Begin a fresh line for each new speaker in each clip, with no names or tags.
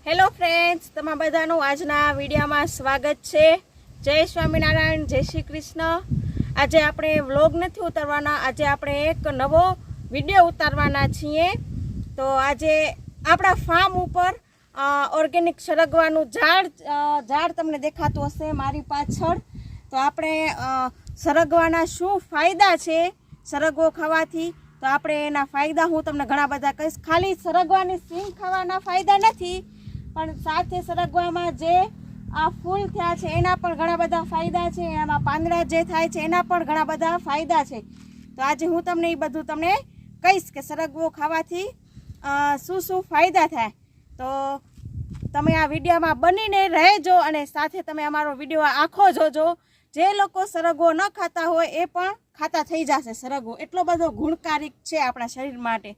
Hello friends, તમારા બધાનું આજના વિડીયોમાં સ્વાગત છે। જય સ્વામિનારાયણ, જય શ્રી કૃષ્ણ। આજે આપણે વ્લોગ નથી ઉતારવાના, આજે આપણે એક નવો વિડીયો ઉતારવાના છીએ। તો આજે આપણા ફાર્મ ઉપર ઓર્ગેનિક સરગવાનું ઝાડ તમને દેખાતું હશે મારી પાછળ। તો આપણે સરગવાના શું ફાયદા છે સરગવો ખાવાથી, તો આપણે એના ફાયદા હું તમને ઘણા બધા કહીશ। ખાલી સરગવાની સિંગ ખાવાના ફાયદા નથી, પણ સાથે સરગવામાં જે આ ફૂલ થયા છે એના પણ ઘણા બધા ફાયદા છે, એમાં પાંદડા જે થાય છે એના પણ ઘણા બધા ફાયદા છે। તો આજે હું તમને એ બધું તમને કહીશ કે સરગવો ખાવાથી શું શું ફાયદા થાય। તો તમે આ વિડીયોમાં બનીને રહેજો અને સાથે તમે અમારો વિડીયો આખો જોજો। જે લોકો સરગવો ન ખાતા હોય એ પણ ખાતા થઈ જશે। સરગવો એટલો બધો ગુણકારિક છે આપણા શરીર માટે।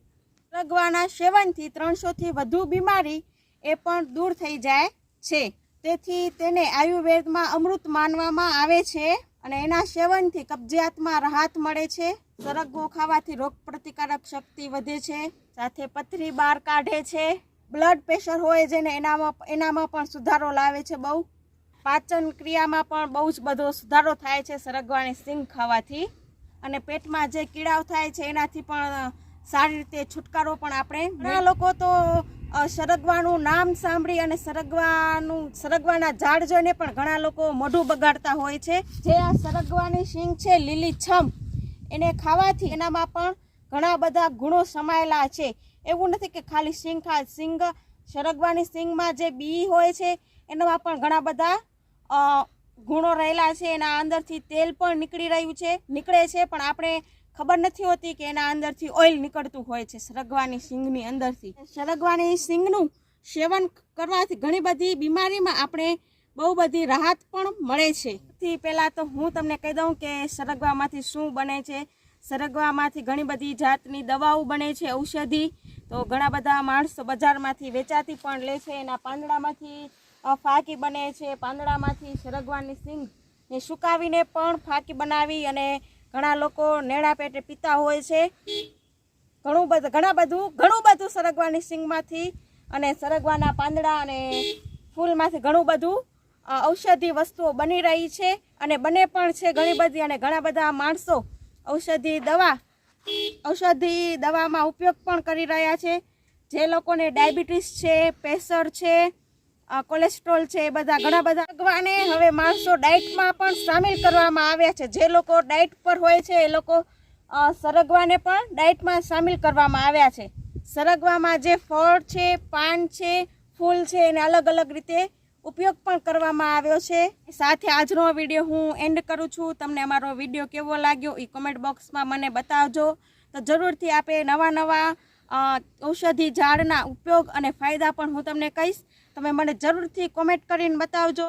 સરગવાના સેવનથી 300થી વધુ બીમારી એ પણ દૂર થઈ જાય છે, તેથી તેને આયુર્વેદમાં અમૃત માનવામાં આવે છે અને એના સેવનથી કબજિયાતમાં રાહત મળે છે। સરગવો ખાવાથી રોગ પ્રતિકારક શક્તિ વધે છે, સાથે પથરી બહાર કાઢે છે, બ્લડ પ્રેશર હોય જેને એનામાં પણ સુધારો લાવે છે। બહુ પાચન ક્રિયામાં પણ બહુ જ બધો સુધારો થાય છે સરગવાની સિંગ ખાવાથી, અને પેટમાં જે કીડાઓ થાય છે એનાથી પણ સારી રીતે છુટકારો પણ આપણે। ઘણા લોકો તો સરગવાનું નામ સાંભળી અને સરગવાના ઝાડ જોઈને પણ ઘણા લોકો મોઢું બગાડતા હોય છે। જે આ સરગવાની સિંગ છે લીલીછમ, એને ખાવાથી એનામાં પણ ઘણા બધા ગુણો સમાયેલા છે। એવું નથી કે ખાલી સિંગ સરગવાની સિંગમાં જે બી હોય છે એનામાં પણ ઘણા બધા ગુણો રહેલા છે। એના અંદરથી તેલ પણ નીકળે છે, પણ આપણે ખબર નથી હોતી કે એના અંદરથી ઓઇલ નીકળતું હોય છે સરગવાની સિંગની અંદરથી। સરગવાની સિંગનું સેવન કરવાથી ઘણી બધી બીમારીમાં આપણે બહુ બધી રાહત પણ મળે છે। સૌથી પહેલાં તો હું તમને કહી દઉં કે સરગવામાંથી શું બને છે। સરગવામાંથી ઘણી બધી જાતની દવાઓ બને છે, ઔષધિ। તો ઘણા બધા માણસો બજારમાંથી વેચાતી પણ લે છે। એના પાંદડામાંથી ફાકી બને છે, પાંદડામાંથી સરગવાની સિંગ એ સુકાવીને પણ ફાકી બનાવી અને ઘણા લોકો નેણા પેટે પીતા હોય છે। ઘણું બધું સરગવાની સિંગમાંથી અને સરગવાના પાંદડા અને ફૂલમાંથી ઘણું બધું ઔષધિ વસ્તુઓ બની રહી છે અને બને પણ છે ઘણી બધી, અને ઘણા બધા માણસો ઔષધિ દવામાં ઉપયોગ પણ કરી રહ્યા છે। જે લોકોને ડાયાબિટીસ છે, પ્રેશર છે, કોલેસ્ટ્રોલ છે, એ બધા ઘણા બધા સરગવાને હવે માણસો ડાયટમાં પણ સામેલ કરવામાં આવ્યા છે। જે લોકો ડાયટ પર હોય છે એ લોકો સરગવાને પણ ડાયટમાં સામેલ કરવામાં આવ્યા છે। સરગવામાં જે ફળ છે, પાન છે, ફૂલ છે, એને અલગ અલગ રીતે ઉપયોગ પણ કરવામાં આવ્યો છે। સાથે આજનો વિડીયો હું એન્ડ કરું છું। તમને અમારો વિડીયો કેવો લાગ્યો એ કમેન્ટ બોક્સમાં મને બતાવજો। તો જરૂરથી આપણે નવા ઔષધિ ઝાડના ઉપયોગ અને ફાયદા પણ હું તમને કહીશ। તમે મને જરૂરથી કોમેન્ટ કરીને બતાવજો।